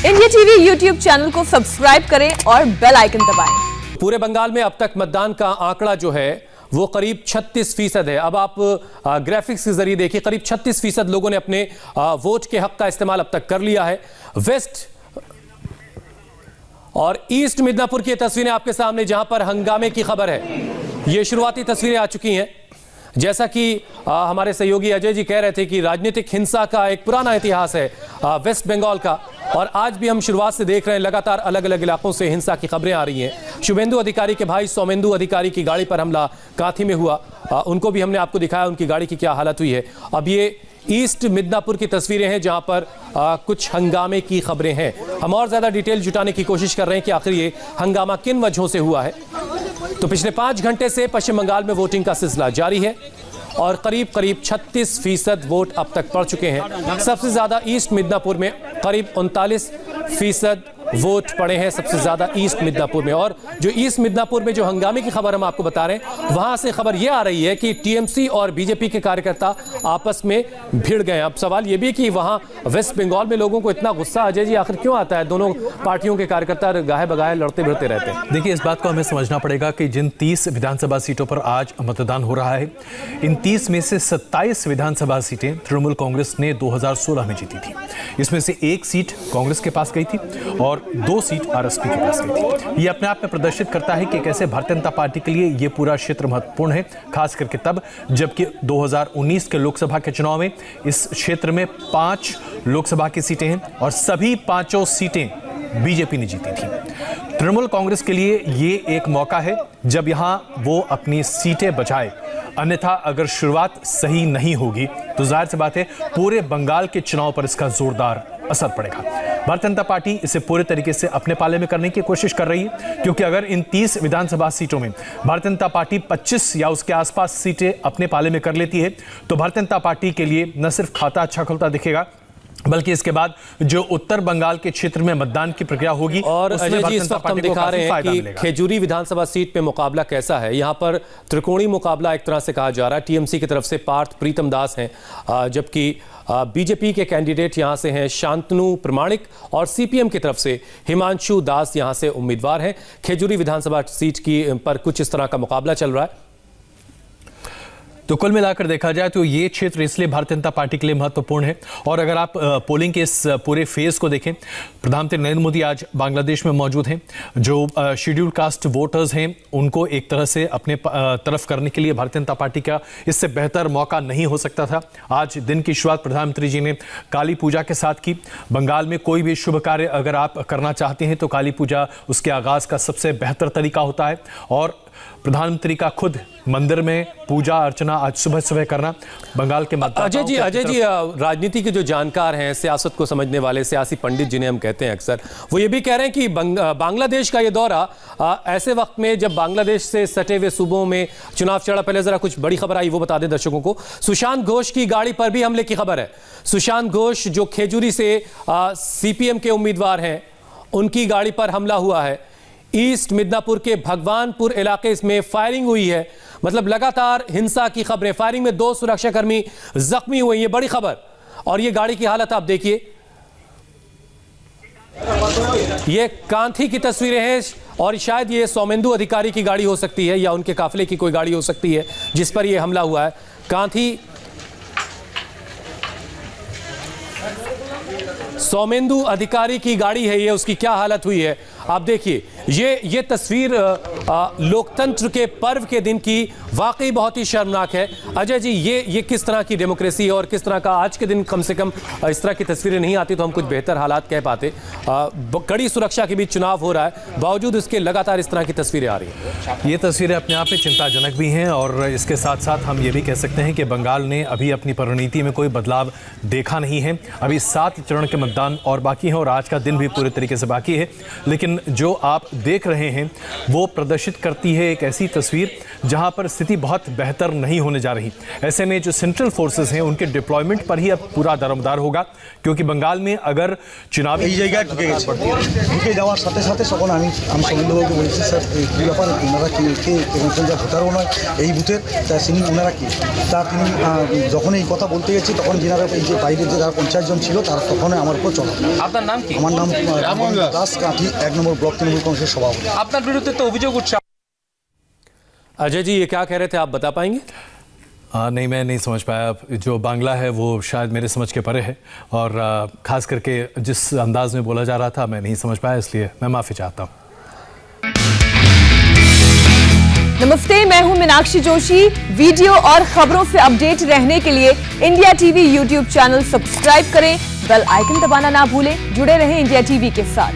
India TV YouTube channel को subscribe करें और बेल आइकन दबाएं। पूरे बंगाल में अब तक मतदान का आंकड़ा जो है वो करीब 36% है। अब आप ग्राफिक्स के जरिए देखिए, करीब 36% लोगों ने अपने वोट के हक का इस्तेमाल अब तक कर लिया है। वेस्ट और ईस्ट मिदनापुर की तस्वीरें आपके सामने, जहां पर हंगामे की खबर है। ये शुरुआती तस्वीरें आ चुकी हैं। जैसा कि हमारे सहयोगी अजय जी कह रहे थे कि राजनीतिक हिंसा का एक पुराना इतिहास है वेस्ट बंगाल का, और आज भी हम शुरुआत से देख रहे हैं लगातार अलग अलग इलाकों से हिंसा की खबरें आ रही हैं। शुभेंदु अधिकारी के भाई सौमेंदु अधिकारी की गाड़ी पर हमला कांथी में हुआ, उनको भी हमने आपको दिखाया उनकी गाड़ी की क्या हालत हुई है। अब ये ईस्ट मिदनापुर की तस्वीरें हैं जहां पर कुछ हंगामे की खबरें हैं। हम और ज्यादा डिटेल जुटाने की कोशिश कर रहे हैं कि आखिर ये हंगामा किन वजहों से हुआ है। तो पिछले 5 घंटे से पश्चिम बंगाल में वोटिंग का सिलसिला जारी है और करीब 36% वोट अब तक पड़ चुके हैं। सबसे ज्यादा ईस्ट मिदनापुर में करीब 39% वोट पड़े हैं, सबसे ज्यादा ईस्ट मिदनापुर में। और जो ईस्ट मिदनापुर में जो हंगामे की खबर हम आपको बता रहे हैं, वहां से खबर यह आ रही है कि टीएमसी और बीजेपी के कार्यकर्ता आपस में भिड़ गए। अब सवाल यह भी कि वहां वेस्ट बंगाल में लोगों को इतना गुस्सा अजय जी आखिर क्यों आता है? दोनों पार्टियों के कार्यकर्ता गाहे बगाहे लड़ते भिड़ते रहते हैं। देखिए, इस बात को हमें समझना पड़ेगा कि जिन 30 विधानसभा सीटों पर आज मतदान हो रहा है, इन 30 में से 27 विधानसभा सीटें तृणमूल कांग्रेस ने 2016 में जीती थी। इसमें से 1 सीट कांग्रेस के पास गई थी और 2 सीट आरएसपी के पास गई थी। ये अपने आप में प्रदर्शित करता है कि कैसे भारतीय जनता पार्टी के लिए ये पूरा क्षेत्र महत्वपूर्ण है, खास करके तब जबकि 2019 के लोकसभा के चुनाव में इस क्षेत्र में 5 लोकसभा की सीटें हैं और सभी 5 सीटें बीजेपी ने जीती थी। तृणमूल कांग्रेस के लिए ये एक मौका है जब यहां वो अपनी सीटें बचाए, अन्यथा अगर शुरुआत सही नहीं होगी तो जाहिर सी बात है पूरे बंगाल के चुनाव पर इसका जोरदार असर पड़ेगा। भारतीय जनता पार्टी इसे पूरे तरीके से अपने पाले में करने की कोशिश कर रही है, क्योंकि अगर इन 30 विधानसभा सीटों में भारतीय जनता पार्टी 25 या उसके आसपास सीटें अपने पाले में कर लेती है तो भारतीय जनता पार्टी के लिए न सिर्फ खाता अच्छा खुलता दिखेगा, बल्कि इसके बाद जो उत्तर बंगाल के क्षेत्र में मतदान की प्रक्रिया होगी और अजय जी इस वक्त हम दिखा रहे हैं कि खेजूरी विधानसभा सीट पे मुकाबला कैसा है। यहाँ पर त्रिकोणीय मुकाबला एक तरह से कहा जा रहा है। टीएमसी की तरफ से पार्थ प्रीतम दास हैं, जबकि बीजेपी के कैंडिडेट यहाँ से हैं शांतनु प्रमाणिक, और सीपीएम की तरफ से हिमांशु दास यहाँ से उम्मीदवार हैं। खेजूरी विधानसभा सीट की पर कुछ इस तरह का मुकाबला चल रहा है। तो कुल मिलाकर देखा जाए तो ये क्षेत्र इसलिए भारतीय जनता पार्टी के लिए महत्वपूर्ण है। और अगर आप पोलिंग के इस पूरे फेज को देखें, प्रधानमंत्री नरेंद्र मोदी आज बांग्लादेश में मौजूद हैं। जो शेड्यूल कास्ट वोटर्स हैं उनको एक तरह से अपने तरफ करने के लिए भारतीय जनता पार्टी का इससे बेहतर मौका नहीं हो सकता था। आज दिन की शुरुआत प्रधानमंत्री जी ने काली पूजा के साथ की। बंगाल में कोई भी शुभ कार्य अगर आप करना चाहते हैं तो काली पूजा उसके आगाज का सबसे बेहतर तरीका होता है। और प्रधानमंत्री का खुद मंदिर में पूजा अर्चना आज सुबह सुबह करना बंगाल के अजय जी राजनीति के जो जानकार हैं, सियासत को समझने वाले सियासी पंडित जिन्हें हम कहते हैं अक्सर, वो ये भी कह रहे हैं कि बांग्लादेश का ये दौरा ऐसे वक्त में जब बांग्लादेश से सटे हुए सूबों में चुनाव चढ़ा। पहले जरा कुछ बड़ी खबर आई वो बता दें दर्शकों को। सुशांत घोष की गाड़ी पर भी हमले की खबर है। सुशांत घोष जो खेजूरी से सीपीएम के उम्मीदवार हैं, उनकी गाड़ी पर हमला हुआ है। ईस्ट मिदनापुर के भगवानपुर इलाके में फायरिंग हुई है। मतलब लगातार हिंसा की खबरें। फायरिंग में 2 सुरक्षाकर्मी जख्मी हुए, ये बड़ी खबर। और ये गाड़ी की हालत आप देखिए, ये कांथी की तस्वीरें हैं और शायद ये सौमेंदु अधिकारी की गाड़ी हो सकती है या उनके काफिले की कोई गाड़ी हो सकती है जिस पर यह हमला हुआ है। कांथी सौमेंदु अधिकारी की गाड़ी है, ये उसकी क्या हालत हुई है आप देखिए। ये तस्वीर लोकतंत्र के पर्व के दिन की वाकई बहुत ही शर्मनाक है। अजय जी, ये किस तरह की डेमोक्रेसी और किस तरह का आज के दिन कम से कम इस तरह की तस्वीरें नहीं आती तो हम कुछ बेहतर हालात कह पाते। कड़ी सुरक्षा के बीच चुनाव हो रहा है, बावजूद इसके लगातार इस तरह की तस्वीरें आ रही हैं। ये तस्वीरें अपने आप में चिंताजनक भी हैं और इसके साथ साथ हम ये भी कह सकते हैं कि बंगाल ने अभी अपनी परिणति में कोई बदलाव देखा नहीं है। अभी 7 चरण के मतदान और बाकी हैं और आज का दिन भी पूरे तरीके से बाकी है। लेकिन लेकिन जो आप देख रहे हैं वो प्रदर्शित करती है एक ऐसी तस्वीर जहां पर स्थिति बहुत बेहतर नहीं होने जा रही। ऐसे में जो सेंट्रल फोर्सेस हैं उनके डिप्लॉयमेंट पर ही अब पूरा दारोमदार होगा, क्योंकि बंगाल में अगर चुनावी এই জায়গায় ঢুকে যাওয়ার সাথে সাথে তখন আমি সমীরবাবুকে বলেছি, স্যার কী ব্যাপার, ওনারা কে এবং যা ভোটারও নয় এই বুথের, তা তিনি ওনারা কি, তা তিনি যখন এই কথা বলতে গেছি তখন যেনারা এই যে বাইরে যে যারা 50 জন ছিল তারা তখন আমার উপর চড়া। আপনার নাম কি? আমার নাম রামমোহন দাস, কাঁথি 1 নম্বর ব্লক তৃণমূল কংগ্রেসের সভাপতি। আপনার বিরুদ্ধে তো অভিযোগ উঠছে। अजय जी, ये क्या कह रहे थे, आप बता पाएंगे? नहीं, मैं नहीं समझ पाया। जो बांग्ला है वो शायद मेरे समझ के परे है, और खास करके जिस अंदाज में बोला जा रहा था मैं नहीं समझ पाया, इसलिए मैं माफ़ी चाहता हूँ। नमस्ते, मैं हूं मीनाक्षी जोशी। वीडियो और खबरों से अपडेट रहने के लिए India TV YouTube channel subscribe करें, बेल आइकन दबाना ना भूलें। जुड़े रहें इंडिया टीवी के साथ।